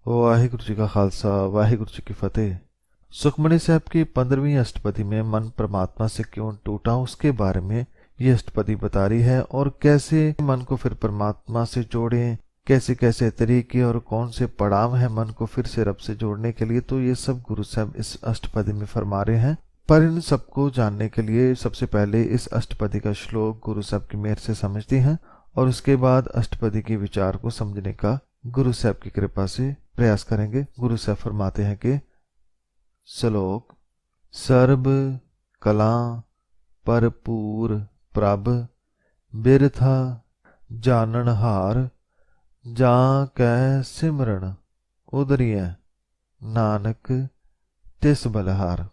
वाहिगुरु जी का खालसा वाहिगुरु जी की फतेह। सुखमणि साहब की 15वीं अष्टपदी में मन परमात्मा से क्यों टूटा उसके बारे में ये अष्टपदी बता रही है, और कैसे मन को फिर परमात्मा से जोड़ें, कैसे कैसे तरीके और कौन से पड़ाव हैं मन को फिर से रब से जोड़ने के लिए। तो ये सब गुरु साहब इस अष्टपदी में फरमा रहे हैं। पर इन सबको जानने के लिए सबसे पहले इस अष्टपदी का श्लोक गुरु साहब की मेहर से समझते हैं, और उसके बाद अष्टपदी के विचार को समझने का गुरु साहब की कृपा से प्रयास करेंगे। गुरु साहब फरमाते हैं कि श्लोक सर्ब कला भरपूर प्रभ बिरथा जानन हार जा कै सिमरन उदरिय नानक तिस बलहार।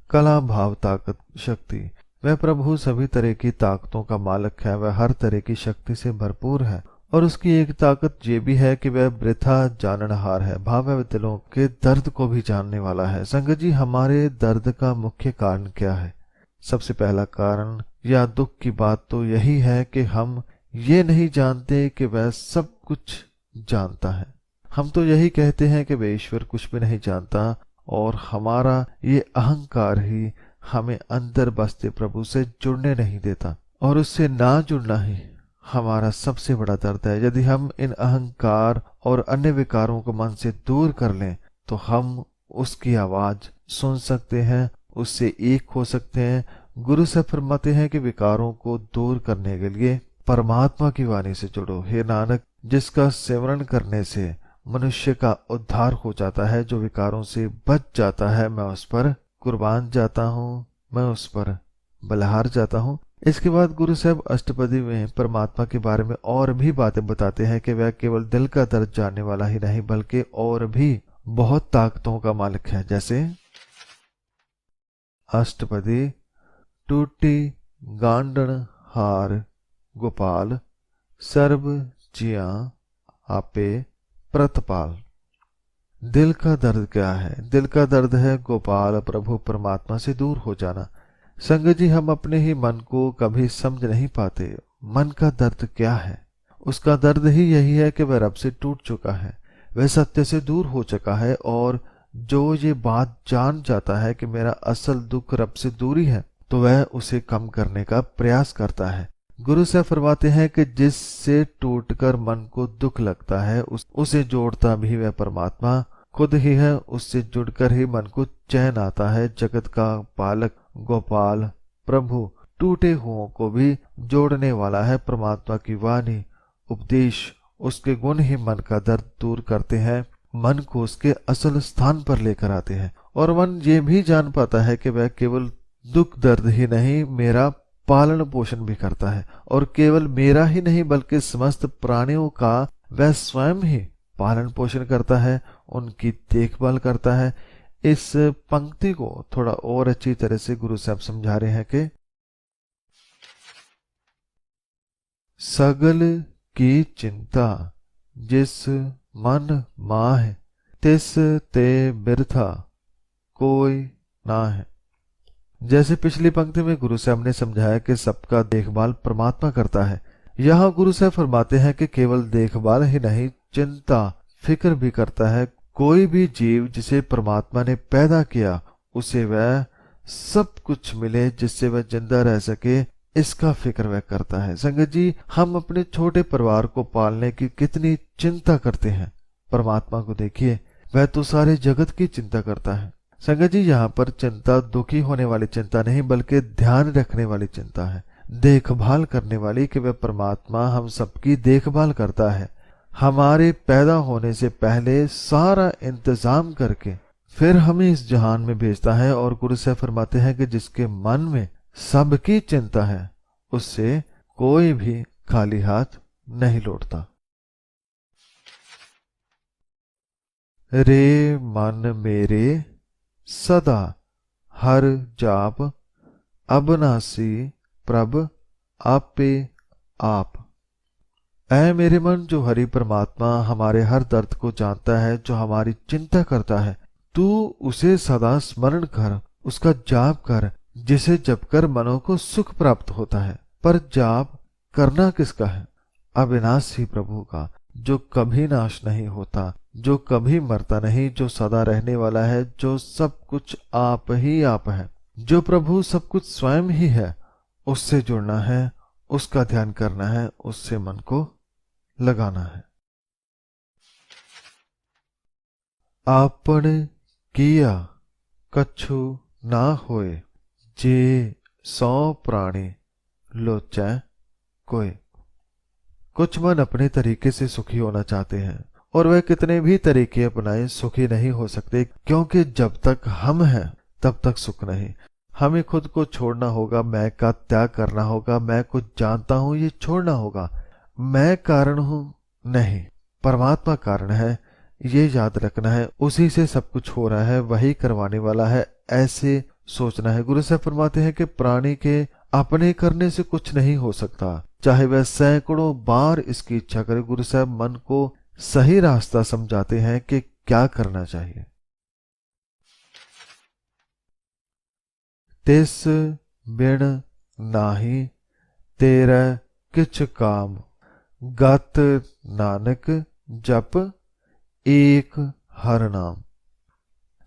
कला भाव ताकत शक्ति, वह प्रभु सभी तरह की ताकतों का मालिक है। वह हर तरह की शक्ति से भरपूर है, और उसकी एक ताकत ये भी है कि वह वृथा जाननहार है, भाव वह दिलों के दर्द को भी जानने वाला है। संगत जी, हमारे दर्द का मुख्य कारण क्या है? सबसे पहला कारण या दुख की बात तो यही है कि हम ये नहीं जानते कि वह सब कुछ जानता है। हम तो यही कहते हैं कि वह ईश्वर कुछ भी नहीं जानता, और हमारा ये अहंकार ही हमें अंदर बसते प्रभु से जुड़ने नहीं देता, और उससे ना जुड़ना ही हमारा सबसे बड़ा दर्द है। यदि हम इन अहंकार और अन्य विकारों को मन से दूर कर लें तो हम उसकी आवाज सुन सकते हैं, उससे एक हो सकते हैं। गुरु से फरमाते हैं कि विकारों को दूर करने के लिए परमात्मा की वाणी से जुड़ो। हे नानक, जिसका सिमरन करने से मनुष्य का उद्धार हो जाता है, जो विकारों से बच जाता है, मैं उस पर कुर्बान जाता हूँ, मैं उस पर बलहार जाता हूँ। इसके बाद गुरु साहब अष्टपदी में परमात्मा के बारे में और भी बातें बताते हैं कि वह केवल दिल का दर्द जानने वाला ही नहीं बल्कि और भी बहुत ताकतों का मालिक है। जैसे अष्टपदी टूटी गांडन हार गोपाल सर्व जिया आपे प्रतपाल। दिल का दर्द क्या है? दिल का दर्द है गोपाल प्रभु परमात्मा से दूर हो जाना। संगत जी, हम अपने ही मन को कभी समझ नहीं पाते। मन का दर्द क्या है? उसका दर्द ही यही है कि वह रब से टूट चुका है, वह सत्य से दूर हो चुका है, और जो ये बात जान जाता है कि मेरा असल दुख रब से दूरी है, तो वह उसे कम करने का प्रयास करता है। गुरु साहब फरमाते हैं कि जिससे टूटकर मन को दुख लगता है उसे जोड़ता भी वह परमात्मा खुद ही है। उससे जुड़कर ही मन को चैन आता है। जगत का पालक गोपाल प्रभु टूटे हुओं को भी जोड़ने वाला है। परमात्मा की वाणी उपदेश उसके गुण ही मन का दर्द दूर करते हैं, मन को उसके असल स्थान पर लेकर आते हैं, और मन ये भी जान पाता है कि वह केवल दुख दर्द ही नहीं, मेरा पालन पोषण भी करता है, और केवल मेरा ही नहीं बल्कि समस्त प्राणियों का वह स्वयं ही पालन पोषण करता है, उनकी देखभाल करता है। इस पंक्ति को थोड़ा और अच्छी तरह से गुरु साहब समझा रहे हैं कि सगल की चिंता जिस मन माह तिस ते बिरथा कोई ना है। जैसे पिछली पंक्ति में गुरु साहब ने समझाया कि सबका देखभाल परमात्मा करता है, यहाँ गुरु साहब फरमाते हैं कि केवल देखभाल ही नहीं, चिंता फिक्र भी करता है। कोई भी जीव जिसे परमात्मा ने पैदा किया उसे वह सब कुछ मिले जिससे वह जिंदा रह सके, इसका फिक्र वह करता है। संगत जी, हम अपने छोटे परिवार को पालने की कितनी चिंता करते हैं। परमात्मा को देखिए, वह तो सारे जगत की चिंता करता है। संगत जी, यहाँ पर चिंता दुखी होने वाली चिंता नहीं बल्कि ध्यान रखने वाली चिंता है, देखभाल करने वाली, कि वह परमात्मा हम सबकी देखभाल करता है। हमारे पैदा होने से पहले सारा इंतजाम करके फिर हमें इस जहान में भेजता है। और गुरु साहब फरमाते हैं कि जिसके मन में सबकी चिंता है उससे कोई भी खाली हाथ नहीं लौटता। रे मन मेरे सदा हर जाप अबनासी प्रभ आपे आप। ऐ मेरे मन, जो हरि परमात्मा हमारे हर दर्द को जानता है, जो हमारी चिंता करता है, तू उसे सदा स्मरण कर, उसका जाप कर, जिसे जपकर मनों को सुख प्राप्त होता है। पर जाप करना किसका है? अविनाशी प्रभु का, जो कभी नाश नहीं होता, जो कभी मरता नहीं, जो सदा रहने वाला है, जो सब कुछ आप ही आप है, जो प्रभु सब कुछ स्वयं ही है, उससे जुड़ना है, उसका ध्यान करना है, उससे मन को लगाना है। आपन किया कछु ना होए, जे सौ प्राणी लोचै कोय। कुछ मन अपने तरीके से सुखी होना चाहते हैं और वह कितने भी तरीके अपनाए सुखी नहीं हो सकते, क्योंकि जब तक हम हैं तब तक सुख नहीं। हमें खुद को छोड़ना होगा, मैं का त्याग करना होगा, मैं कुछ जानता हूं ये छोड़ना होगा। मैं कारण हूं नहीं, परमात्मा कारण है, ये याद रखना है। उसी से सब कुछ हो रहा है, वही करवाने वाला है, ऐसे सोचना है। गुरु साहब फरमाते हैं कि प्राणी के अपने करने से कुछ नहीं हो सकता, चाहे वह सैकड़ों बार इसकी इच्छा करे। गुरु साहब मन को सही रास्ता समझाते हैं कि क्या करना चाहिए। तिस बिन नाही तेरा किछ काम, गत नानक जप एक हर नाम।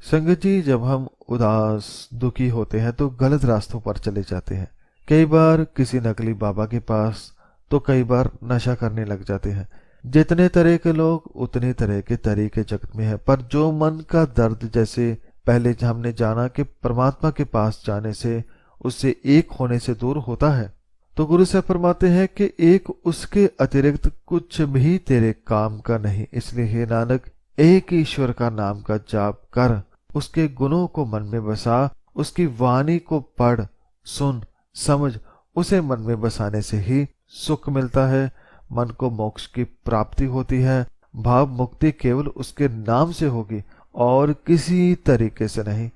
संगत जी, जब हम उदास दुखी होते हैं तो गलत रास्तों पर चले जाते हैं। कई बार किसी नकली बाबा के पास, तो कई बार नशा करने लग जाते हैं। जितने तरह के लोग उतने तरह के तरीके जगत में है, पर जो मन का दर्द, जैसे पहले हमने जाना कि परमात्मा के पास जाने से, उससे एक होने से दूर होता है, तो गुरु साहब फरमाते हैं कि एक उसके अतिरिक्त कुछ भी तेरे काम का नहीं। इसलिए हे नानक, एक ईश्वर का नाम का जाप कर, उसके गुणों को मन में बसा, उसकी वाणी को पढ़, सुन, समझ, उसे मन में बसाने से ही सुख मिलता है, मन को मोक्ष की प्राप्ति होती है। भाव मुक्ति केवल उसके नाम से होगी और किसी तरीके से नहीं।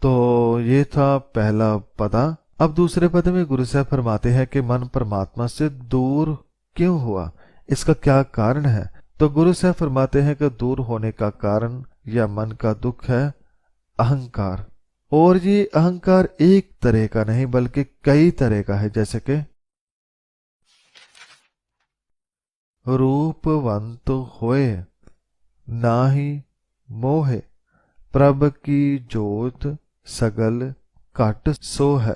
तो ये था पहला पदा। अब दूसरे पद में गुरु साहब फरमाते हैं कि मन परमात्मा से दूर क्यों हुआ, इसका क्या कारण है। तो गुरु साहब फरमाते हैं कि दूर होने का कारण या मन का दुख है अहंकार। और ये अहंकार एक तरह का नहीं बल्कि कई तरह का है, जैसे कि रूपवंत होए नाही मोहे, प्रभ की जोत सगल घट सो है।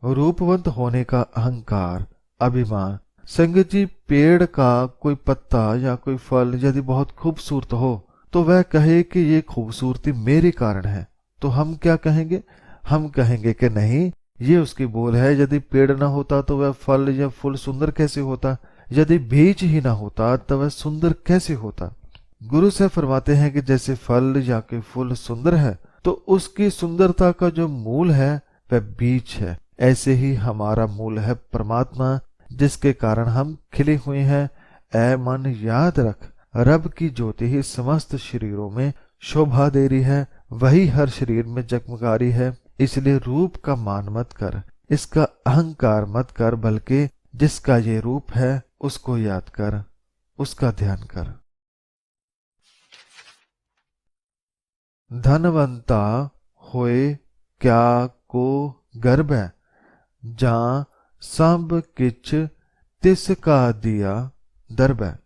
रूपवंत होने का अहंकार, अभिमान। संगत जी, पेड़ का कोई पत्ता या कोई फल यदि बहुत खूबसूरत हो तो वह कहे कि ये खूबसूरती मेरे कारण है, तो हम क्या कहेंगे? हम कहेंगे कि नहीं, ये उसकी बोल है। यदि पेड़ ना होता तो वह फल या फूल सुंदर कैसे होता? यदि बीज ही ना होता तो वह सुंदर कैसे होता? गुरु साहब फरमाते हैं कि जैसे फल या कोई फूल सुंदर है तो उसकी सुंदरता का जो मूल है वह बीज है। ऐसे ही हमारा मूल है परमात्मा, जिसके कारण हम खिले हुए हैं। ऐ मन याद रख, रब की ज्योति ही समस्त शरीरों में शोभा दे रही है, वही हर शरीर में जगमगा रही है। इसलिए रूप का मान मत कर, इसका अहंकार मत कर, बल्कि जिसका ये रूप है उसको याद कर, उसका ध्यान कर। धनवंता होए क्या को गर्भ है, जहां सब किच तिसका दिया दर्ब है।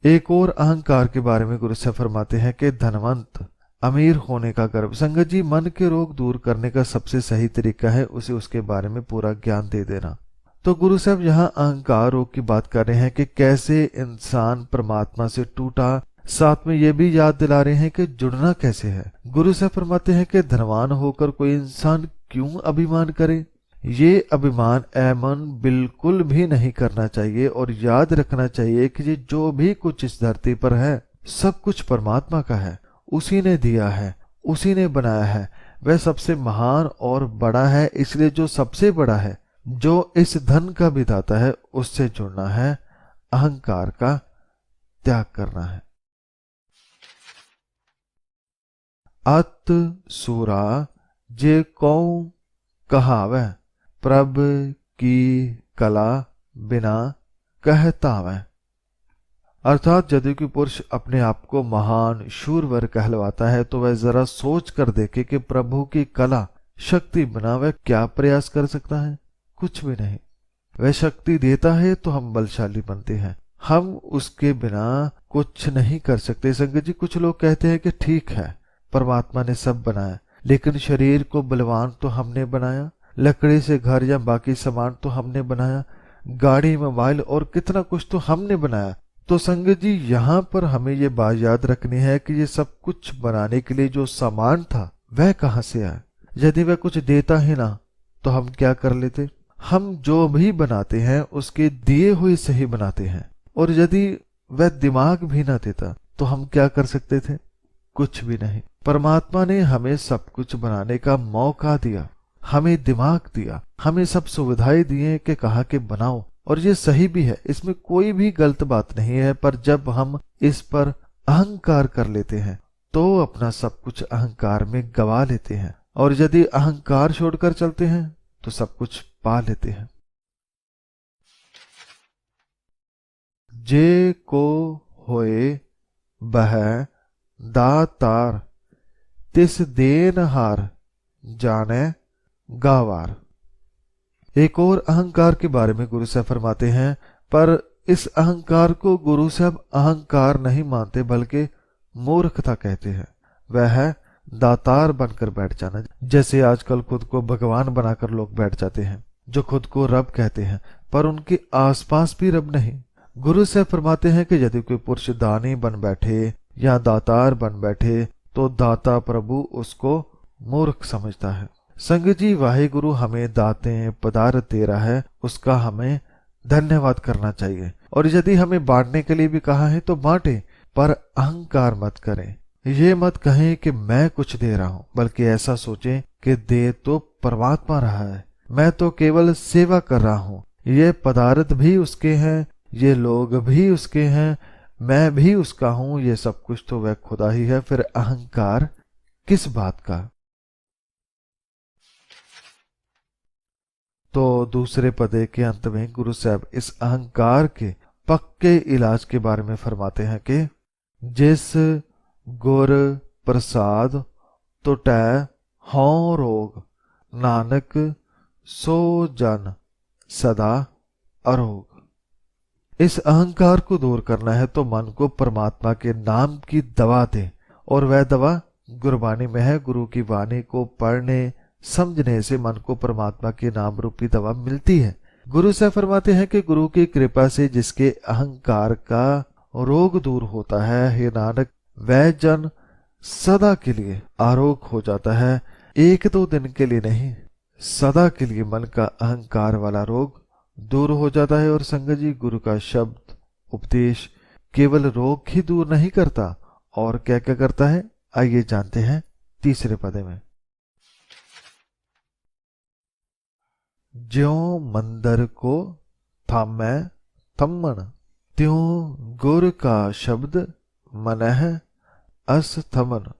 एक और अहंकार के बारे में गुरु साहब फरमाते हैं कि धनवंत, अमीर होने का गर्व। संगत जी, मन के रोग दूर करने का सबसे सही तरीका है उसे उसके बारे में पूरा ज्ञान दे देना। तो गुरु साहब यहाँ अहंकार रोग की बात कर रहे हैं कि कैसे इंसान परमात्मा से टूटा, साथ में ये भी याद दिला रहे हैं कि जुड़ना कैसे है। गुरु साहब फरमाते हैं कि धनवान होकर कोई इंसान क्यों अभिमान करे। ये अभिमान ऐमन बिल्कुल भी नहीं करना चाहिए और याद रखना चाहिए कि ये जो भी कुछ इस धरती पर है सब कुछ परमात्मा का है, उसी ने दिया है, उसी ने बनाया है। वह सबसे महान और बड़ा है, इसलिए जो सबसे बड़ा है, जो इस धन का भी दाता है, उससे जुड़ना है, अहंकार का त्याग करना है। अत सूरा जे कौ कहावै, प्रभ की कला बिना कहतावै। अर्थात यदि कोई पुरुष अपने आप को महान शूरवर कहलवाता है तो वह जरा सोच कर देखे कि प्रभु की कला शक्ति बिना वह क्या प्रयास कर सकता है? कुछ भी नहीं। वह शक्ति देता है तो हम बलशाली बनते हैं, हम उसके बिना कुछ नहीं कर सकते। संगत जी, कुछ लोग कहते हैं कि ठीक है, परमात्मा ने सब बनाया, लेकिन शरीर को बलवान तो हमने बनाया, लकड़ी से घर या बाकी सामान तो हमने बनाया, गाड़ी मोबाइल और कितना कुछ तो हमने बनाया। तो संगत जी, यहाँ पर हमें ये बात याद रखनी है कि ये सब कुछ बनाने के लिए जो सामान था वह कहाँ से आया। यदि वह कुछ देता ही ना तो हम क्या कर लेते। हम जो भी बनाते हैं उसके दिए हुए से ही बनाते हैं, और यदि वह दिमाग भी ना देता तो हम क्या कर सकते थे, कुछ भी नहीं। परमात्मा ने हमें सब कुछ बनाने का मौका दिया, हमें दिमाग दिया, हमें सब सुविधाएं दिए कि कहा कि बनाओ, और ये सही भी है, इसमें कोई भी गलत बात नहीं है। पर जब हम इस पर अहंकार कर लेते हैं तो अपना सब कुछ अहंकार में गवा लेते हैं, और यदि अहंकार छोड़कर चलते हैं तो सब कुछ पा लेते हैं। जे को होए बह दातार, तिस देनहार जाने गावार। एक और अहंकार के बारे में गुरु साहब फरमाते हैं, पर इस अहंकार को गुरु साहब अहंकार नहीं मानते बल्कि मूर्खता कहते हैं। वह है दातार बनकर बैठ जाना। जैसे आजकल खुद को भगवान बनाकर लोग बैठ जाते हैं, जो खुद को रब कहते हैं, पर उनके आसपास भी रब नहीं। गुरु साहब फरमाते हैं कि यदि कोई पुरुष दानी बन बैठे या दातार बन बैठे तो दाता प्रभु उसको मूर्ख समझता है। संगत जी, वाहिगुरु हमें दातें पदार्थ दे रहा है, उसका हमें धन्यवाद करना चाहिए, और यदि हमें बांटने के लिए भी कहा है तो बांटे, पर अहंकार मत करें। ये मत कहें कि मैं कुछ दे रहा हूं, बल्कि ऐसा सोचें कि दे तो परमात्मा रहा है, मैं तो केवल सेवा कर रहा हूं। ये पदार्थ भी उसके हैं, ये लोग भी उसके हैं, मैं भी उसका हूं, ये सब कुछ तो वह खुदा ही है। फिर अहंकार किस बात का। तो दूसरे पदे के अंत में गुरु साहब इस अहंकार के पक्के इलाज के बारे में फरमाते हैं कि जिस गुर प्रसाद तुटै हों रोग, नानक सो जन सदा अरोग। इस अहंकार को दूर करना है तो मन को परमात्मा के नाम की दवा दे, और वह दवा गुरबानी में है। गुरु की वाणी को पढ़ने समझने से मन को परमात्मा के नाम रूपी दवा मिलती है। गुरु साहब फरमाते हैं कि गुरु की कृपा से जिसके अहंकार का रोग दूर होता है, हे नानक, वह जन सदा के लिए आरोग हो जाता है। एक दो दिन के लिए नहीं, सदा के लिए मन का अहंकार वाला रोग दूर हो जाता है। और संगत जी, गुरु का शब्द उपदेश केवल रोग ही दूर नहीं करता, और क्या क्या करता है, आइए जानते हैं तीसरे पदे में। ज्यों मंदिर को थामै थम्मन, त्यों गुर का शब्द मनह अस थमन।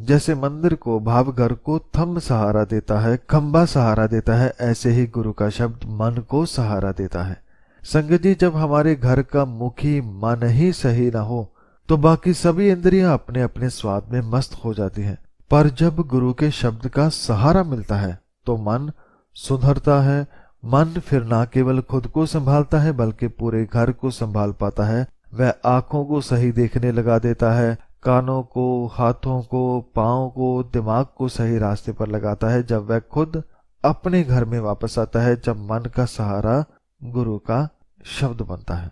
जैसे मंदिर को, भावघर को थम सहारा देता है, खंबा सहारा देता है, ऐसे ही गुरु का शब्द मन को सहारा देता है। संगत जी, जब हमारे घर का मुखी मन ही सही ना हो तो बाकी सभी इंद्रियां अपने अपने स्वाद में मस्त हो जाती हैं, पर जब गुरु के शब्द का सहारा मिलता है तो मन सुधरता है। मन फिर ना केवल खुद को संभालता है बल्कि पूरे घर को संभाल पाता है। वह आंखों को सही देखने लगा देता है, कानों को, हाथों को, पांव को, दिमाग को सही रास्ते पर लगाता है। जब वह खुद अपने घर में वापस आता है, जब मन का सहारा गुरु का शब्द बनता है।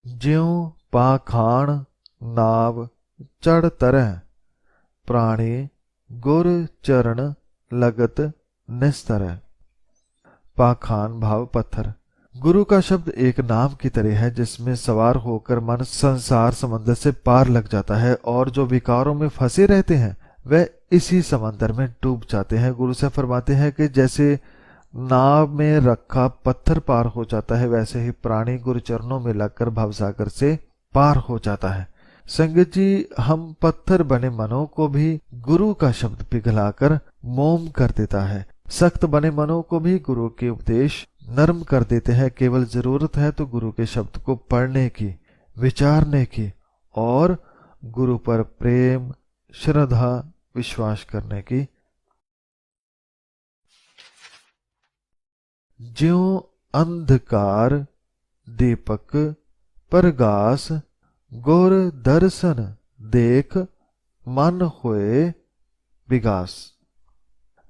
ज्यों पाखाण नाव चढ़ तरह, प्राणी गुर चरण लगत निस्तर। पाखान भाव पत्थर। गुरु का शब्द एक नाव की तरह है जिसमें सवार होकर मन संसार समंदर से पार लग जाता है, और जो विकारों में फंसे रहते हैं वे इसी समंदर में डूब जाते हैं। गुरु से फरमाते हैं कि जैसे नाव में रखा पत्थर पार हो जाता है, वैसे ही प्राणी गुरु चरणों में लगकर भवसागर से पार हो जाता है। संगत जी, हम पत्थर बने मनों को भी गुरु का शब्द पिघलाकर मोम कर देता है। सख्त बने मनों को भी गुरु के उपदेश नरम कर देते हैं। केवल जरूरत है तो गुरु के शब्द को पढ़ने की, विचारने की, और गुरु पर प्रेम, श्रद्धा, विश्वास करने की। ज्यों अंधकार दीपक प्रगास, गुर दर्शन देख मन होए विगास।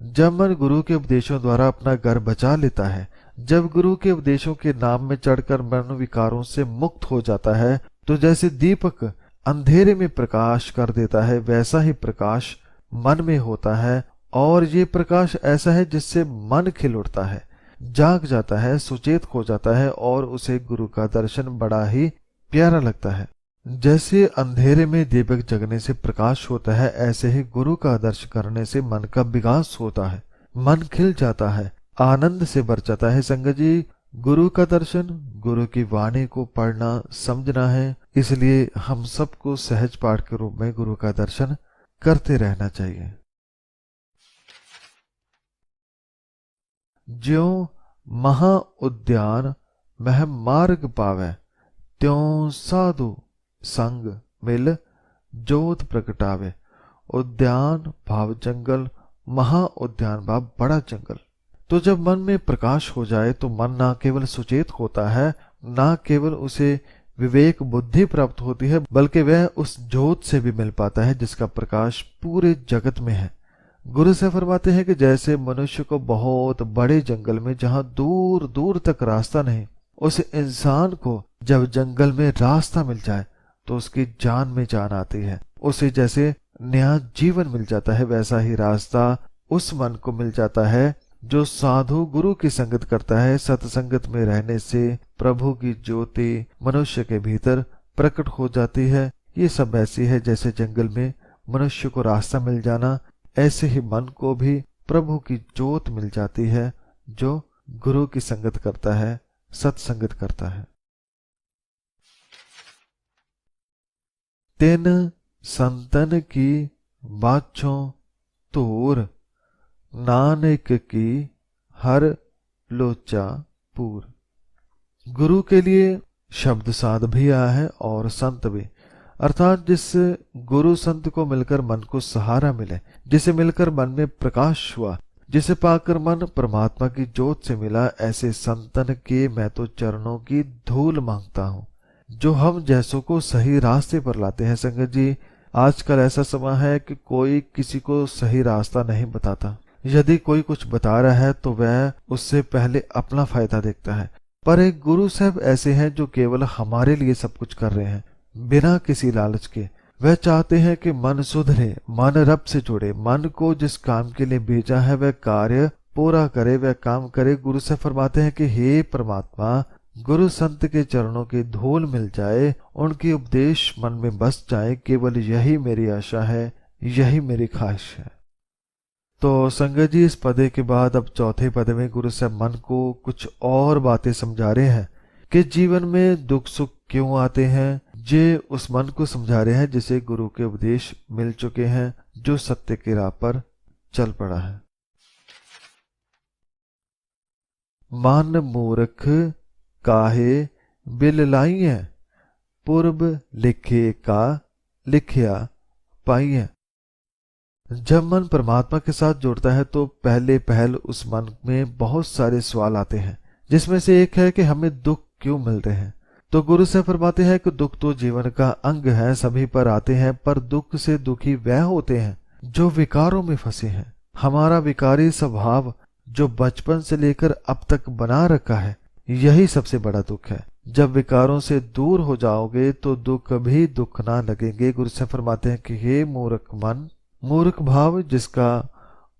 जब मन गुरु के उपदेशों द्वारा अपना घर बचा लेता है, जब गुरु के उपदेशों के नाम में चढ़कर मन विकारों से मुक्त हो जाता है, तो जैसे दीपक अंधेरे में प्रकाश कर देता है, वैसा ही प्रकाश मन में होता है। और ये प्रकाश ऐसा है जिससे मन खिल उठता है, जाग जाता है, सुचेत हो जाता है और उसे गुरु का दर्शन बड़ा ही प्यारा लगता है। जैसे अंधेरे में दीपक जगने से प्रकाश होता है, ऐसे ही गुरु का दर्शन करने से मन का विकास होता है, मन खिल जाता है, आनंद से भर जाता है। संगत जी, गुरु का दर्शन, गुरु की वाणी को पढ़ना समझना है, इसलिए हम सबको सहज पाठ के रूप में गुरु का दर्शन करते रहना चाहिए। ज्यों महा उद्यान मह मार्ग पावे, त्यों साधु संग मिल जोत प्रगटावे। उद्यान भाव जंगल, महा उद्यान भाव बड़ा जंगल। तो जब मन में प्रकाश हो जाए तो मन ना केवल सुचेत होता है, ना केवल उसे विवेक बुद्धि प्राप्त होती है, बल्कि वह उस जोत से भी मिल पाता है जिसका प्रकाश पूरे जगत में है। गुरु से फरमाते हैं कि जैसे मनुष्य को बहुत बड़े जंगल में जहां दूर दूर तक रास्ता नहीं, उस इंसान को जब जंगल में रास्ता मिल जाए तो उसकी जान में जान आती है, उसे जैसे नया जीवन मिल जाता है, वैसा ही रास्ता उस मन को मिल जाता है जो साधु गुरु की संगत करता है। सत्संगत में रहने से प्रभु की ज्योति मनुष्य के भीतर प्रकट हो जाती है। ये सब ऐसी है जैसे जंगल में मनुष्य को रास्ता मिल जाना, ऐसे ही मन को भी प्रभु की ज्योत मिल जाती है जो गुरु की संगत करता है, सत्संगत करता है। तिन संतन की बाछों तूर, नानक की हर लोचा पूर। गुरु के लिए शब्द साध भी आया है और संत भी, अर्थात जिस गुरु संत को मिलकर मन को सहारा मिले, जिसे मिलकर मन में प्रकाश हुआ, जिसे पाकर मन परमात्मा की ज्योत से मिला, ऐसे संतन के मैं तो चरणों की धूल मांगता हूं, जो हम जैसों को सही रास्ते पर लाते हैं। संगत जी, आजकल ऐसा समय है कि कोई किसी को सही रास्ता नहीं बताता। यदि कोई कुछ बता रहा है तो वह उससे पहले अपना फायदा देखता है, पर एक गुरु साहब ऐसे हैं जो केवल हमारे लिए सब कुछ कर रहे हैं, बिना किसी लालच के। वह चाहते हैं कि मन सुधरे, मन रब से जुड़े, मन को जिस काम के लिए भेजा है वह कार्य पूरा करे, वह काम करे। गुरु से फरमाते हैं कि हे परमात्मा, गुरु संत के चरणों की धूल मिल जाए, उनके उपदेश मन में बस जाए, केवल यही मेरी आशा है, यही मेरी ख्वाहिश है। तो संगत जी, इस पदे के बाद अब चौथे पद में गुरु साहब मन को कुछ और बातें समझा रहे हैं कि जीवन में दुख सुख क्यों आते हैं। जे उस मन को समझा रहे हैं जिसे गुरु के उपदेश मिल चुके हैं, जो सत्य की राह पर चल पड़ा है। मन मूर्ख काहे बिल लाइए, पूर्व लिखे का लिखिया पाइए। जब मन परमात्मा के साथ जुड़ता है तो पहले पहल उस मन में बहुत सारे सवाल आते हैं, जिसमें से एक है कि हमें दुख क्यों मिल रहे हैं। तो गुरु से फरमाते हैं कि दुख तो जीवन का अंग है, सभी पर आते हैं, पर दुख से दुखी वह होते हैं जो विकारों में फंसे हैं। हमारा विकारी स्वभाव जो बचपन से लेकर अब तक बना रखा है, यही सबसे बड़ा दुख है। जब विकारों से दूर हो जाओगे तो दुख भी दुख ना लगेंगे। गुरु से फरमाते हैं कि हे मूर्ख मन, मूर्ख भाव जिसका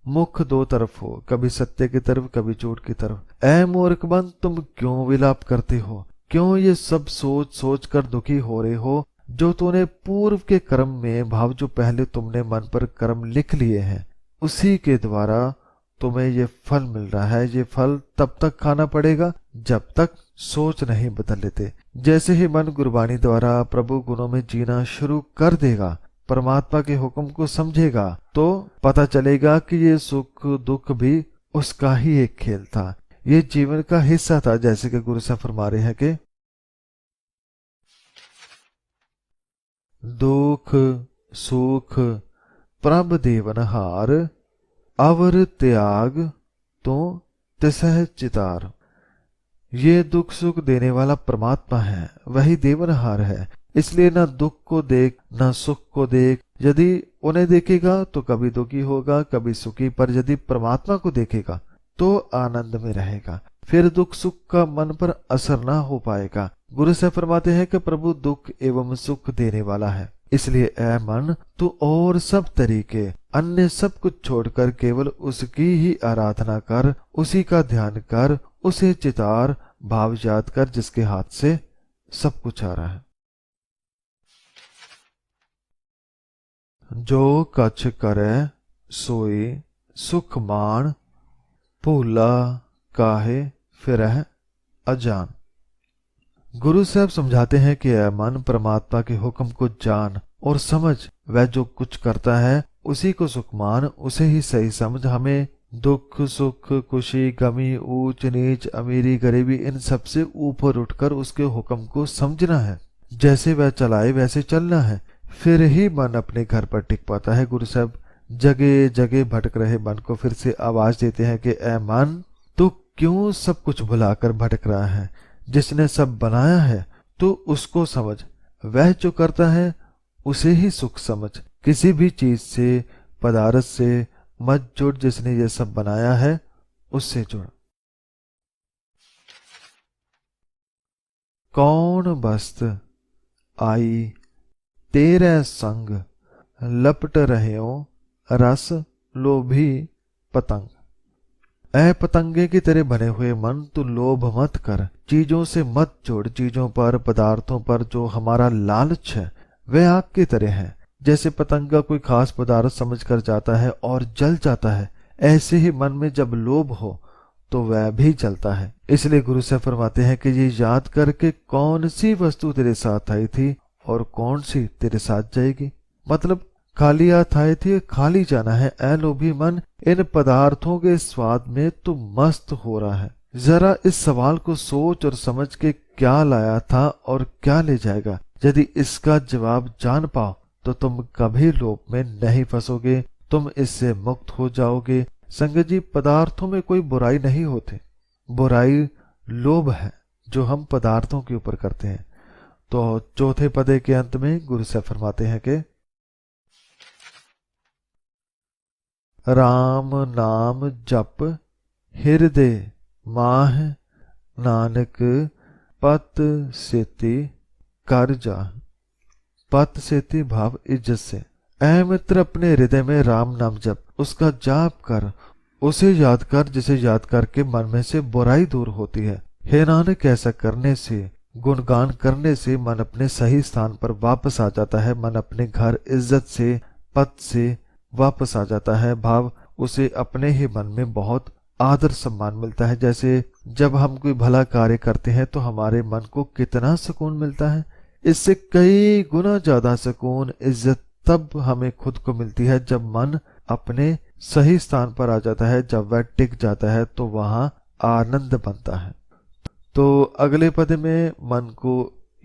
मुख दो तरफ हो, कभी सत्य की तरफ कभी झूठ की तरफ। ऐ मूर्ख मन, तुम क्यों विलाप करते हो, क्यों ये सब सोच सोच कर दुखी हो रहे हो। जो तूने पूर्व के कर्म में भाव, जो पहले तुमने मन पर कर्म लिख लिए हैं, उसी के द्वारा तुम्हें ये फल मिल रहा है। ये फल तब तक खाना पड़ेगा जब तक सोच नहीं बदल लेते। जैसे ही मन गुरबानी द्वारा प्रभु गुणों में जीना शुरू कर देगा, परमात्मा के हुक्म को समझेगा, तो पता चलेगा कि ये सुख दुख भी उसका ही एक खेल था, ये जीवन का हिस्सा था। जैसे कि गुरु साहब फरमा रहे हैं कि दुख सुख प्रभ देवनहार, अवर त्याग तो तिसह चितार। ये दुख सुख देने वाला परमात्मा है, वही देवनहार है। इसलिए न दुख को देख न सुख को देख। यदि उन्हें देखेगा तो कभी दुखी होगा कभी सुखी, पर यदि परमात्मा को देखेगा तो आनंद में रहेगा। फिर दुख सुख का मन पर असर ना हो पाएगा। गुरु साहब फरमाते हैं कि प्रभु दुख एवं सुख देने वाला है, इसलिए ऐ मन तू और सब तरीके अन्य सब कुछ छोड़कर केवल उसकी ही आराधना कर, उसी का ध्यान कर, उसे चितार भाव याद कर जिसके हाथ से सब कुछ आ रहा है। जो कछ करे सोई सुख मान, भूला काहे फिरह अजान। गुरु साहब समझाते हैं कि ऐ मन परमात्मा के हुक्म को जान और समझ, वह जो कुछ करता है उसी को सुख मान, उसे ही सही समझ। हमें दुख सुख खुशी गमी ऊंच नीच अमीरी गरीबी इन सब से ऊपर उठकर उसके हुक्म को समझना है। जैसे वह चलाए वैसे चलना है, फिर ही मन अपने घर पर टिक पाता है। गुरु साहब जगह जगह भटक रहे मन को फिर से आवाज देते हैं कि ऐ मन तू क्यों सब कुछ भुलाकर भटक रहा है। जिसने सब बनाया है तो उसको समझ, वह जो करता है उसे ही सुख समझ। किसी भी चीज से पदार्थ से मत जुड़, जिसने ये सब बनाया है उससे जुड़। कौन बस्त आई तेरे संग, लपट रहे हो रस लोभी पतंग। ऐ पतंगे की तरह बने हुए मन तू लोभ मत कर, चीजों से मत जोड़। चीजों पर पदार्थों पर जो हमारा लालच है वह आग की तरह है। जैसे पतंगा कोई खास पदार्थ समझकर जाता है और जल जाता है, ऐसे ही मन में जब लोभ हो तो वह भी जलता है। इसलिए गुरु साहब फरमाते हैं कि ये याद करके कौन सी वस्तु तेरे साथ आई थी और कौन सी तेरे साथ जाएगी। मतलब खाली हाथ आए थे, खाली जाना है। ऐ लोभी मन, इन पदार्थों के स्वाद में तू मस्त हो रहा है। जरा इस सवाल को सोच और समझ के क्या लाया था और क्या ले जाएगा। यदि इसका जवाब जान पाओ तो तुम कभी लोभ में नहीं फंसोगे, तुम इससे मुक्त हो जाओगे। संगत जी, पदार्थों में कोई बुराई नहीं होती, बुराई लोभ है जो हम पदार्थों के ऊपर करते हैं। तो चौथे पदे के अंत में गुरु साहब फरमाते हैं कि राम नाम जप हृदय माह, नानक पत सेति कर जा। पत सेति भाव इज्जत से। ऐ मित्र, अपने हृदय में राम नाम जप, उसका जाप कर, उसे याद कर जिसे याद करके मन में से बुराई दूर होती है। हे नानक, ऐसा करने से, गुणगान करने से मन अपने सही स्थान पर वापस आ जाता है। मन अपने घर इज्जत से पद से वापस आ जाता है। भाव उसे अपने ही मन में बहुत आदर सम्मान मिलता है। जैसे जब हम कोई भला कार्य करते हैं तो हमारे मन को कितना सुकून मिलता है, इससे कई गुना ज्यादा सुकून इज्जत तब हमें खुद को मिलती है जब मन अपने सही स्थान पर आ जाता है, जब वह टिक जाता है तो वहां आनंद बनता है। तो अगले पद में मन को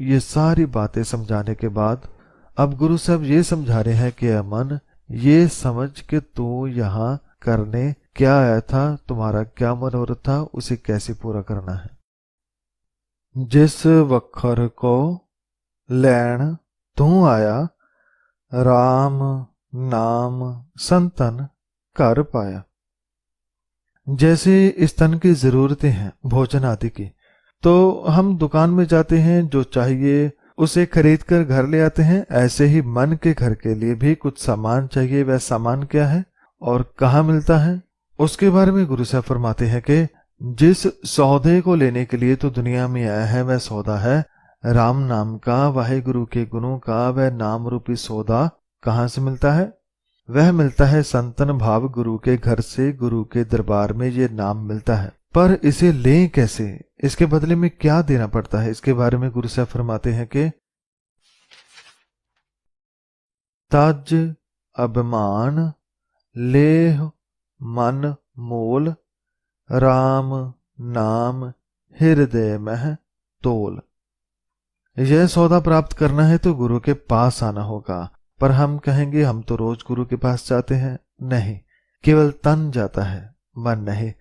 ये सारी बातें समझाने के बाद अब गुरु साहब ये समझा रहे हैं कि मन, ये समझ के तू यहाँ करने क्या आया था, तुम्हारा क्या मनोरथ था, उसे कैसे पूरा करना है। जिस वखर को लैन तू आया, राम नाम संतन कर पाया। जैसे इस तन की जरूरतें हैं भोजन आदि की, तो हम दुकान में जाते हैं, जो चाहिए उसे खरीद कर घर ले आते हैं। ऐसे ही मन के घर के लिए भी कुछ सामान चाहिए। वह सामान क्या है और कहाँ मिलता है, उसके बारे में गुरु साहब फरमाते हैं कि जिस सौदे को लेने के लिए तो दुनिया में आया है वह सौदा है राम नाम का, वाहिगुरु के गुणों का। वह नाम रूपी सौदा कहाँ से मिलता है? वह मिलता है संतन भाव गुरु के घर से, गुरु के दरबार में ये नाम मिलता है। पर इसे लें कैसे, इसके बदले में क्या देना पड़ता है, इसके बारे में गुरु साहब फरमाते हैं कि तज अभिमान लेह मन मोल, राम नाम हृदय में तोल। यह सौदा प्राप्त करना है तो गुरु के पास आना होगा। पर हम कहेंगे हम तो रोज गुरु के पास जाते हैं। नहीं, केवल तन जाता है, मन नहीं।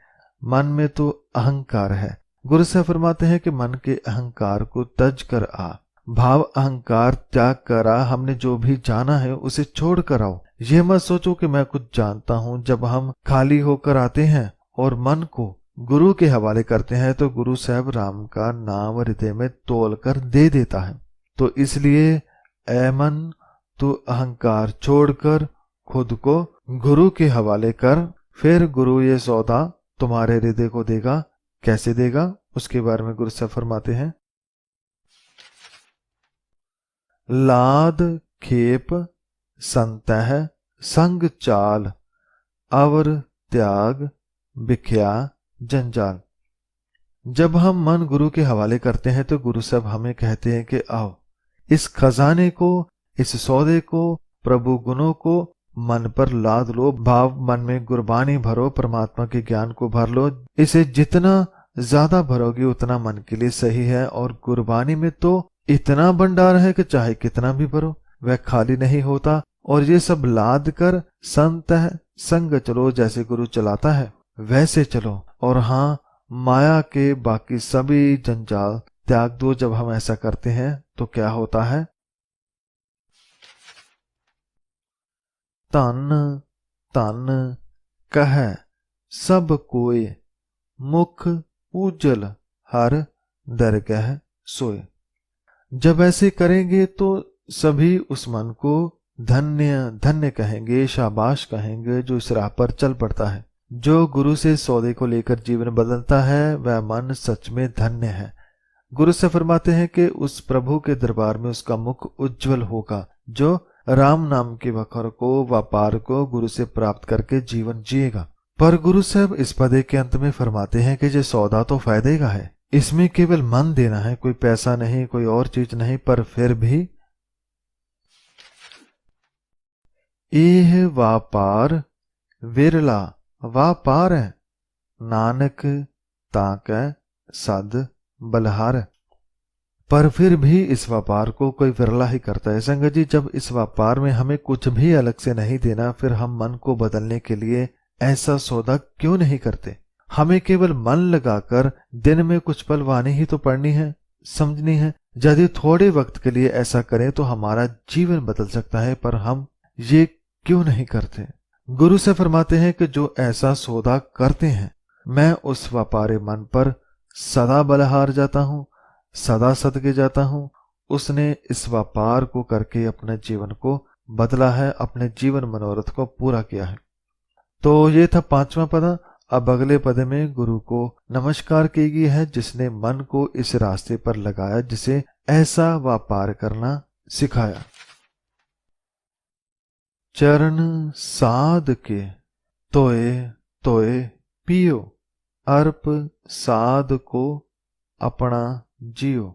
मन में तो अहंकार है। गुरु साहब फरमाते हैं कि मन के अहंकार को तज कर आ, भाव अहंकार त्याग कर आ, हमने जो भी जाना है उसे छोड़ कर आओ। ये मत सोचो कि मैं कुछ जानता हूँ। जब हम खाली होकर आते हैं और मन को गुरु के हवाले करते हैं तो गुरु साहब राम का नाम हृदय में तोल कर दे देता है। तो इसलिए ऐ मन, तू अहंकार छोड़कर खुद को गुरु के हवाले कर, फिर गुरु ये सौदा तुम्हारे हृदय को देगा। कैसे देगा, उसके बारे में गुरु साहब फरमाते हैं, लाद खेप संतह संग चाल, अवर त्याग बिख्या जंजाल। जब हम मन गुरु के हवाले करते हैं तो गुरु साहब हमें कहते हैं कि आओ इस खजाने को, इस सौदे को, प्रभु गुणों को मन पर लाद लो, भाव मन में गुरबानी भरो, परमात्मा के ज्ञान को भर लो। इसे जितना ज्यादा भरोगे उतना मन के लिए सही है। और गुरबानी में तो इतना भंडार है कि चाहे कितना भी भरो वह खाली नहीं होता। और ये सब लाद कर संत है संग चलो, जैसे गुरु चलाता है वैसे चलो। और हाँ, माया के बाकी सभी जंजाल त्याग दो। जब हम ऐसा करते हैं तो क्या होता है, तन तन कह सब कोय, मुख उजल हर दरगह सोए। जब ऐसे करेंगे तो सभी उस मन को धन्य धन्य कहेंगे, शाबाश कहेंगे जो इस राह पर चल पड़ता है। जो गुरु से सौदे को लेकर जीवन बदलता है वह मन सच में धन्य है। गुरु से फरमाते हैं कि उस प्रभु के दरबार में उसका मुख उज्जवल होगा जो राम नाम के वखर को, व्यापार को गुरु से प्राप्त करके जीवन जिएगा। पर गुरु साहब इस पदे के अंत में फरमाते हैं कि ये सौदा तो फायदे का है, इसमें केवल मन देना है, कोई पैसा नहीं, कोई और चीज नहीं। पर फिर भी एह व्यापार विरला व्यापार है, नानक ताकै सद बलहार। पर फिर भी इस व्यापार को कोई विरला ही करता है। संगत जी, जब इस व्यापार में हमें कुछ भी अलग से नहीं देना, फिर हम मन को बदलने के लिए ऐसा सौदा क्यों नहीं करते। हमें केवल मन लगाकर दिन में कुछ पल वाणी ही तो पढ़नी है, समझनी है। यदि थोड़े वक्त के लिए ऐसा करें तो हमारा जीवन बदल सकता है, पर हम ये क्यों नहीं करते। गुरु से फरमाते हैं कि जो ऐसा सौदा करते हैं, मैं उस व्यापारी मन पर सदा बलहार जाता हूं, सदा सदके जाता हूं। उसने इस व्यापार को करके अपने जीवन को बदला है, अपने जीवन मनोरथ को पूरा किया है। तो ये था 5वां पद। अब अगले पद में गुरु को नमस्कार की गई है जिसने मन को इस रास्ते पर लगाया, जिसे ऐसा व्यापार करना सिखाया। चरण साध के तोए तोए पियो, अर्प साध को अपना जियो।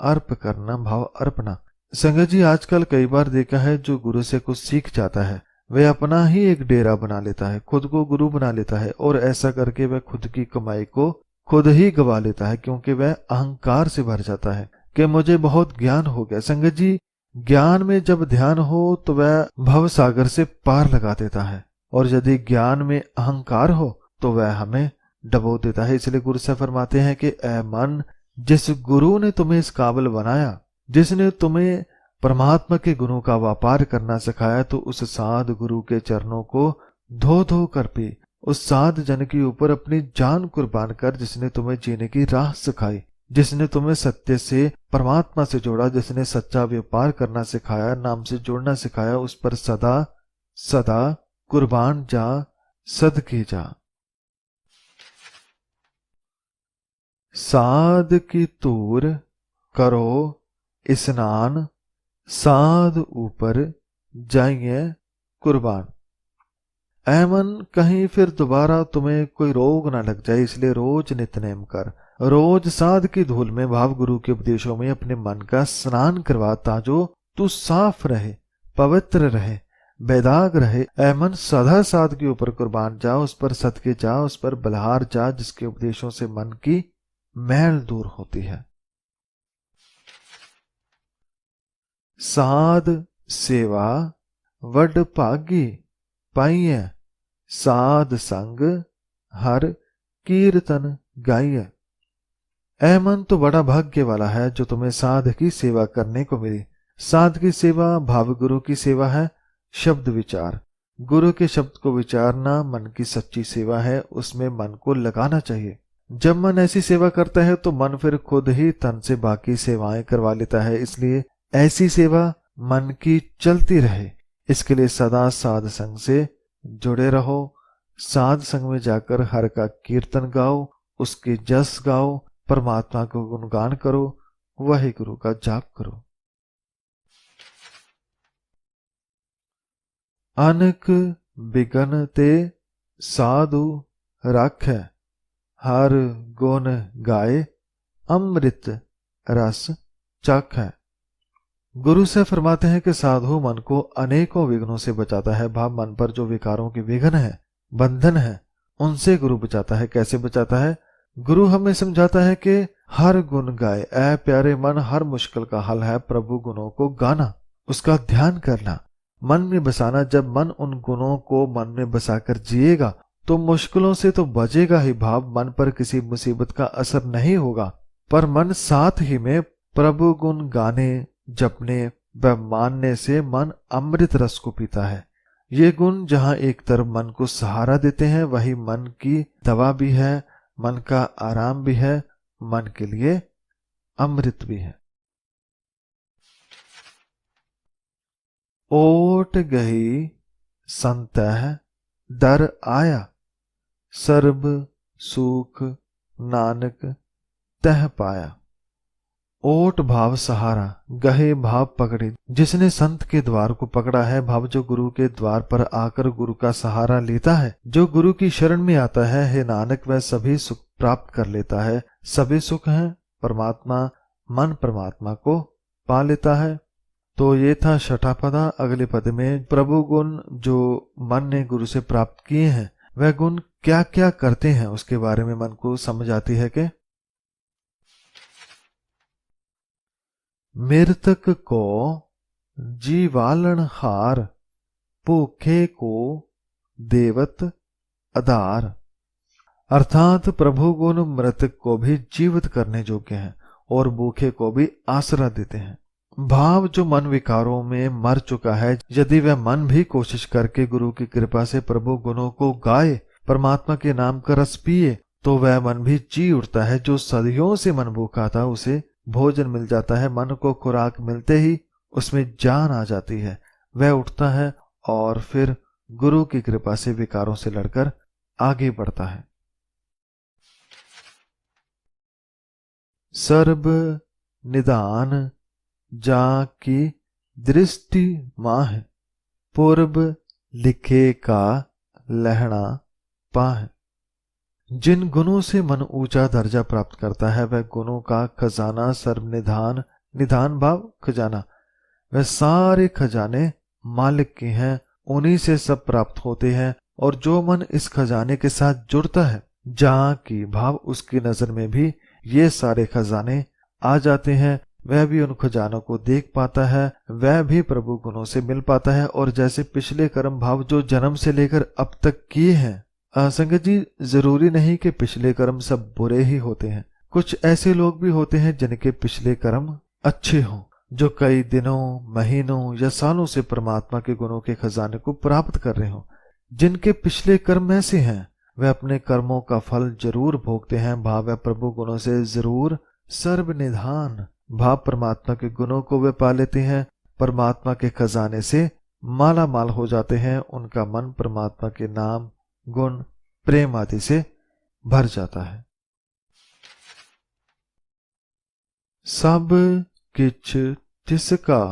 अर्प करना भाव अर्पणा। संगत जी, आजकल कई बार देखा है जो गुरु से कुछ सीख जाता है वह अपना ही एक डेरा बना लेता है, खुद को गुरु बना लेता है, और ऐसा करके वह खुद की कमाई को खुद ही गवा लेता है, क्योंकि वह अहंकार से भर जाता है कि मुझे बहुत ज्ञान हो गया। संगत जी, ज्ञान में जब ध्यान हो तो वह भव सागर से पार लगा देता है, और यदि ज्ञान में अहंकार हो तो वह हमें डबो देता है। इसलिए गुरु से फरमाते हैं कि ऐ मन, जिस गुरु ने तुम्हें इस काबिल बनाया, जिसने तुम्हें परमात्मा के गुणों का व्यापार करना सिखाया, तो उस साध गुरु के चरणों को धो धो कर पी। उस साध जन के ऊपर अपनी जान कुर्बान कर, जिसने तुम्हें जीने की राह सिखाई, जिसने तुम्हें सत्य से परमात्मा से जोड़ा, जिसने सच्चा व्यापार करना सिखाया, नाम से जोड़ना सिखाया, उस पर सदा सदा कुर्बान जा, सदके जा। साध की तूर करो स्नान, साध ऊपर जाइए कुर्बान। ऐमन, कहीं फिर दोबारा तुम्हें कोई रोग ना लग जाए, इसलिए रोज नित्यनेम कर। रोज साध की धूल में भाव गुरु के उपदेशों में अपने मन का स्नान करवा, ताजो तू साफ रहे, पवित्र रहे, बेदाग रहे। ऐमन, सदा साध के ऊपर कुर्बान जा, उस पर सदके जा, उस पर बलहार जा, जिसके उपदेशों से मन की मैल दूर होती है। साध सेवा वड भागी पाइय, साध संग हर कीर्तन गाइए। ऐ मन, तो बड़ा भाग्य वाला है जो तुम्हें साध की सेवा करने को मिली। साध की सेवा भाव गुरु की सेवा है। शब्द विचार, गुरु के शब्द को विचारना मन की सच्ची सेवा है। उसमें मन को लगाना चाहिए। जब मन ऐसी सेवा करता है तो मन फिर खुद ही तन से बाकी सेवाएं करवा लेता है। इसलिए ऐसी सेवा मन की चलती रहे, इसके लिए सदा साध संग से जुड़े रहो। साध संग में जाकर हर का कीर्तन गाओ, उसके जस गाओ, परमात्मा को गुणगान करो, वही गुरु का जाप करो। अनक बिगन ते साधु राखै, हर गुण गाए अमृत रस चाखै। गुरु से फरमाते हैं कि साधु मन को अनेकों विघ्नों से बचाता है। भाव मन पर जो विकारों के विघ्न है, बंधन है, उनसे गुरु बचाता है। कैसे बचाता है? गुरु हमें समझाता है कि हर गुण गाए। ऐ प्यारे मन, हर मुश्किल का हल है प्रभु गुणों को गाना, उसका ध्यान करना, मन में बसाना। जब मन उन गुणों को मन में बसाकर जिएगा तो मुश्किलों से तो बचेगा ही। भाव मन पर किसी मुसीबत का असर नहीं होगा, पर मन साथ ही में प्रभु गुण गाने, जपने व मानने से मन अमृत रस को पीता है। ये गुण जहां एक तरफ मन को सहारा देते हैं, वही मन की दवा भी है, मन का आराम भी है, मन के लिए अमृत भी है। ओट गई संतह दर आया, सर्ब सुख नानक तह पाया। ओट भाव सहारा, गहे भाव पकड़े। जिसने संत के द्वार को पकड़ा है, भाव जो गुरु के द्वार पर आकर गुरु का सहारा लेता है, जो गुरु की शरण में आता है, हे नानक, वह सभी सुख प्राप्त कर लेता है। सभी सुख हैं परमात्मा, मन परमात्मा को पा लेता है। तो ये था छठा पदा। अगले पद में प्रभु गुण जो मन ने गुरु से प्राप्त किए हैं, वह गुण क्या क्या करते हैं उसके बारे में मन को समझ आती है कि मृतक को जीवालन हार, भूखे को देवत आधार। अर्थात प्रभु गुण मृतक को भी जीवित करने योग्य हैं और भूखे को भी आसरा देते हैं। भाव जो मन विकारों में मर चुका है, यदि वह मन भी कोशिश करके गुरु की कृपा से प्रभु गुणों को गाए, परमात्मा के नाम का रस पिए, तो वह मन भी जी उठता है। जो सदियों से मन भूखा था, उसे भोजन मिल जाता है। मन को खुराक मिलते ही उसमें जान आ जाती है, वह उठता है और फिर गुरु की कृपा से विकारों से लड़कर आगे बढ़ता है। सर्ब निदान जा की दृष्टि माह, पूर्व लिखे का लहना पाह। जिन गुणों से मन ऊंचा दर्जा प्राप्त करता है, वह गुणों का खजाना सर्वनिधान, निधान भाव खजाना, वह सारे खजाने मालिक के हैं, उन्हीं से सब प्राप्त होते हैं। और जो मन इस खजाने के साथ जुड़ता है, जहां की भाव उसकी नजर में भी ये सारे खजाने आ जाते हैं, वह भी उन खजानों को देख पाता है, वह भी प्रभु गुणों से मिल पाता है। और जैसे पिछले कर्म भाव जो जन्म से लेकर अब तक किए हैं, संगत जी, जरूरी नहीं कि पिछले कर्म सब बुरे ही होते हैं। कुछ ऐसे लोग भी होते हैं जिनके पिछले कर्म अच्छे हों, जो कई दिनों, महीनों या सालों से परमात्मा के गुणों के खजाने को प्राप्त कर रहे हों। जिनके पिछले कर्म ऐसे हैं, वे अपने कर्मों का फल जरूर भोगते हैं। भाव है प्रभु गुणों से जरूर सर्वनिधान भाव परमात्मा के गुणों को वे पा लेते हैं, परमात्मा के खजाने से माला माल हो जाते हैं। उनका मन परमात्मा के नाम, गुण, प्रेम आदि से भर जाता है। सब किछ तिसका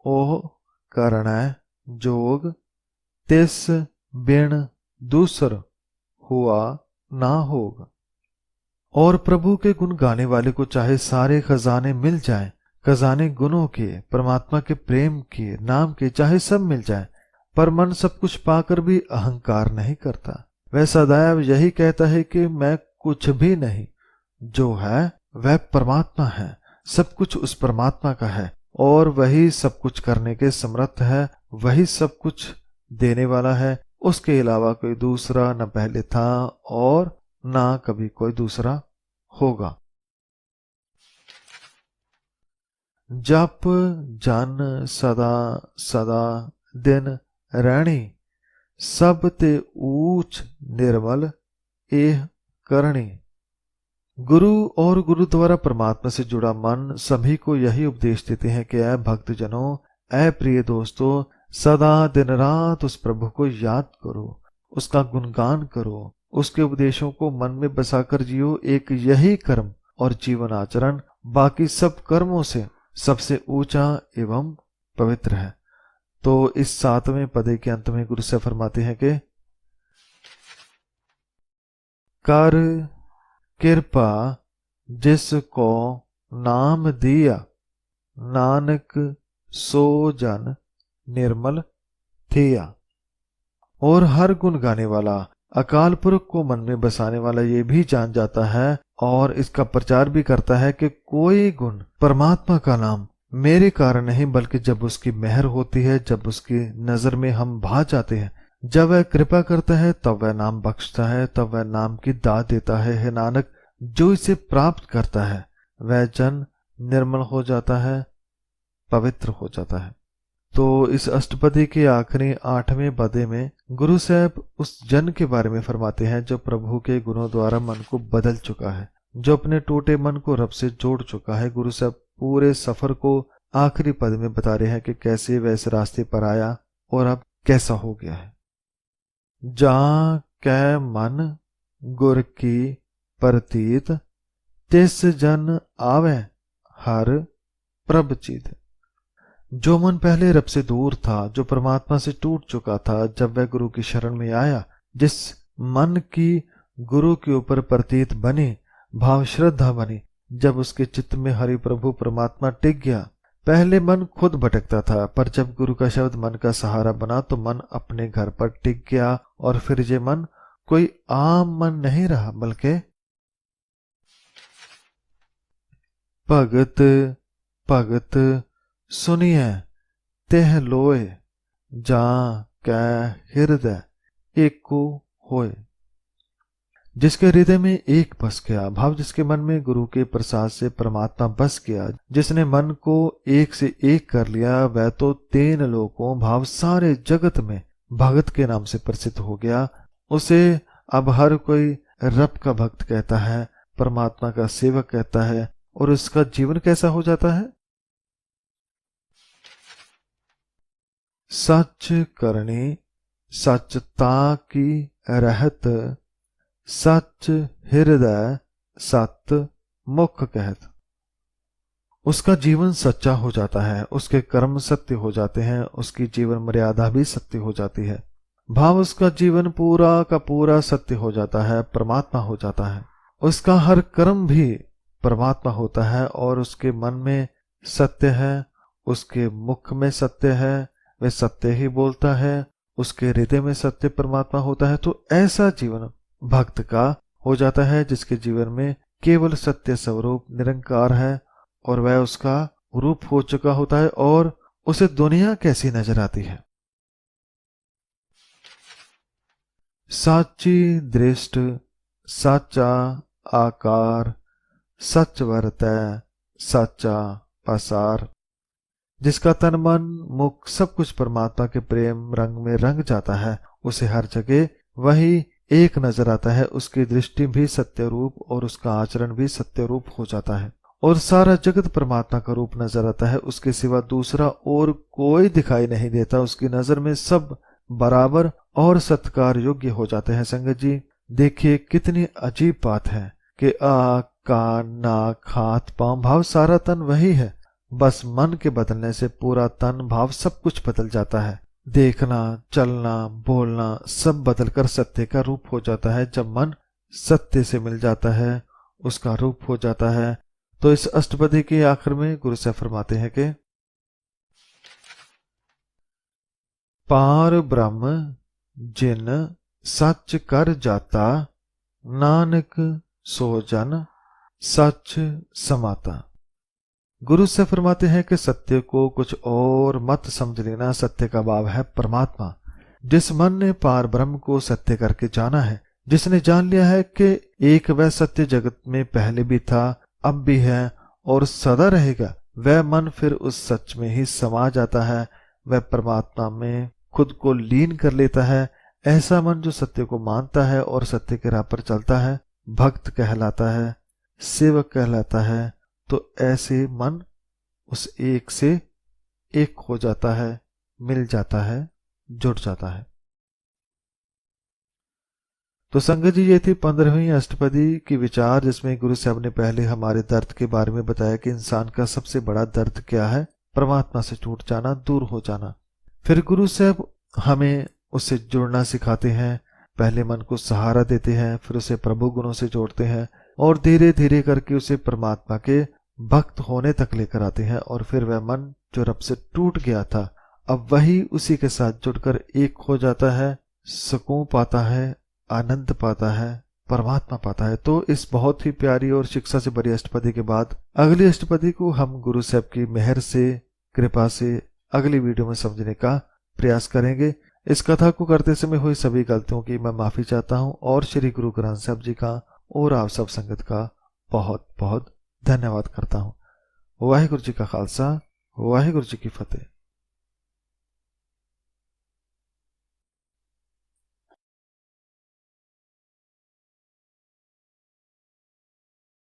ओह करणै जोग, तिस बिन दूसर हुआ ना होग। और प्रभु के गुण गाने वाले को चाहे सारे खजाने मिल जाएं, खजाने गुणों के, परमात्मा के प्रेम के, नाम के, चाहे सब मिल जाएं, पर मन सब कुछ पाकर भी अहंकार नहीं करता। वह सदैव यही कहता है कि मैं कुछ भी नहीं, जो है वह परमात्मा है, सब कुछ उस परमात्मा का है और वही सब कुछ करने के समर्थ है, वही सब कुछ देने वाला है। उसके अलावा कोई दूसरा न पहले था और ना कभी कोई दूसरा होगा। जप जन सदा सदा दिन रहणी, सब ते ऊच निर्मल एह करणी। गुरु और गुरु द्वारा परमात्मा से जुड़ा मन सभी को यही उपदेश देते हैं कि ऐ भक्तजनों, ऐ प्रिय दोस्तों, सदा दिन रात उस प्रभु को याद करो, उसका गुणगान करो, उसके उपदेशों को मन में बसाकर जियो। एक यही कर्म और जीवन आचरण बाकी सब कर्मों से सबसे ऊंचा एवं पवित्र है। तो इस 7वें पदे के अंत में गुरु से फरमाते हैं कि कर कृपा जिसको नाम दिया, नानक सो जन निर्मल थिया। और हर गुण गाने वाला, अकाल पुरख को मन में बसाने वाला ये भी जान जाता है और इसका प्रचार भी करता है कि कोई गुण परमात्मा का नाम मेरे कारण नहीं, बल्कि जब उसकी मेहर होती है, जब उसकी नजर में हम भा जाते हैं, जब वह कृपा करता है, तब वह नाम बख्शता है, तब वह नाम की दात देता है। हे नानक, जो इसे प्राप्त करता है वह जन निर्मल हो जाता है, पवित्र हो जाता है। तो इस अष्टपदी के आखिरी 8वें पदे में गुरु साहब उस जन के बारे में फरमाते हैं जो प्रभु के गुणों द्वारा मन को बदल चुका है, जो अपने टूटे मन को रब से जोड़ चुका है। गुरु साहब पूरे सफर को आखिरी पद में बता रहे हैं कि कैसे वह इस रास्ते पर आया और अब कैसा हो गया है। जा कै मन गुर की प्रतीत, तिस जन आवे हर प्रभ चित। जो मन पहले रब से दूर था, जो परमात्मा से टूट चुका था, जब वह गुरु की शरण में आया, जिस मन की गुरु के ऊपर प्रतीत बनी, भाव श्रद्धा बनी, जब उसके चित्त में हरि प्रभु परमात्मा टिक गया। पहले मन खुद भटकता था, पर जब गुरु का शब्द मन का सहारा बना तो मन अपने घर पर टिक गया। और फिर ये मन कोई आम मन नहीं रहा, बल्कि भगत भगत सुनिए तेह लोए, जा कै हृदय एको होए। जिसके हृदय में एक बस गया, भाव जिसके मन में गुरु के प्रसाद से परमात्मा बस गया, जिसने मन को एक से एक कर लिया, वह तो 3 लोकों भाव सारे जगत में भगत के नाम से प्रसिद्ध हो गया। उसे अब हर कोई रब का भक्त कहता है, परमात्मा का सेवक कहता है। और उसका जीवन कैसा हो जाता है? सच करनी सचता की रहत, सच हृदय सत मुख कहत। उसका जीवन सच्चा हो जाता है, उसके कर्म सत्य हो जाते हैं, उसकी जीवन मर्यादा भी सत्य हो जाती है। भाव उसका जीवन पूरा का पूरा सत्य हो जाता है, परमात्मा हो जाता है। उसका हर कर्म भी परमात्मा होता है और उसके मन में सत्य है, उसके मुख में सत्य है, वह सत्य ही बोलता है, उसके हृदय में सत्य परमात्मा होता है। तो ऐसा जीवन भक्त का हो जाता है जिसके जीवन में केवल सत्य स्वरूप निरंकार है और वह उसका रूप हो चुका होता है। और उसे दुनिया कैसी नजर आती है? साची दृष्ट, साचा आकार, सच वर्तय, साचा पसार। जिसका तन मन मुख सब कुछ परमात्मा के प्रेम रंग में रंग जाता है, उसे हर जगह वही एक नजर आता है। उसकी दृष्टि भी सत्य रूप और उसका आचरण भी सत्य रूप हो जाता है और सारा जगत परमात्मा का रूप नजर आता है। उसके सिवा दूसरा और कोई दिखाई नहीं देता। उसकी नजर में सब बराबर और सत्कार योग्य हो जाते हैं। संगत जी देखिए कितनी अजीब बात है कि आँख, कान, नाक, हाथ, पांव भाव सारा तन वही है, बस मन के बदलने से पूरा तन भाव सब कुछ बदल जाता है। देखना, चलना, बोलना सब बदलकर सत्य का रूप हो जाता है। जब मन सत्य से मिल जाता है, उसका रूप हो जाता है। तो इस अष्टपदी के आखिर में गुरु साहब फरमाते हैं कि पार ब्रह्म जिन सच कर जाता, नानक सो जन सच समाता। गुरु से फरमाते हैं कि सत्य को कुछ और मत समझ लेना। सत्य का भाव है परमात्मा। जिस मन ने पार ब्रह्म को सत्य करके जाना है, जिसने जान लिया है कि एक वह सत्य जगत में पहले भी था, अब भी है और सदा रहेगा, वह मन फिर उस सच में ही समा जाता है, वह परमात्मा में खुद को लीन कर लेता है। ऐसा मन जो सत्य को मानता है और सत्य के राह पर चलता है, भक्त कहलाता है, सेवक कहलाता है। तो ऐसे मन उस एक से एक हो जाता है, मिल जाता है, जुड़ जाता है। तो संगत जी, ये थी 15वीं अष्टपदी की विचार, जिसमें गुरु साहब ने पहले हमारे दर्द के बारे में बताया कि इंसान का सबसे बड़ा दर्द क्या है, परमात्मा से टूट जाना, दूर हो जाना। फिर गुरु साहब हमें उससे जुड़ना सिखाते हैं, पहले मन को सहारा देते हैं, फिर उसे प्रभु गुणों से जोड़ते हैं और धीरे धीरे करके उसे परमात्मा के भक्त होने तक लेकर आते हैं। और फिर वह मन जो रब से टूट गया था, अब वही उसी के साथ जुड़कर एक हो जाता है, सुकून पाता है, आनंद पाता है, परमात्मा पाता है। तो इस बहुत ही प्यारी और शिक्षा से भरी अष्टपदी के बाद अगली अष्टपदी को हम गुरु साहब की मेहर से, कृपा से अगली वीडियो में समझने का प्रयास करेंगे। इस कथा को करते समय हुई सभी गलतियों की मैं माफी चाहता हूँ और श्री गुरु ग्रंथ साहब जी का और आप सब संगत का बहुत बहुत धन्यवाद करता हूँ। वाहिगुरु जी का खालसा, वाहिगुरु जी की फतेह।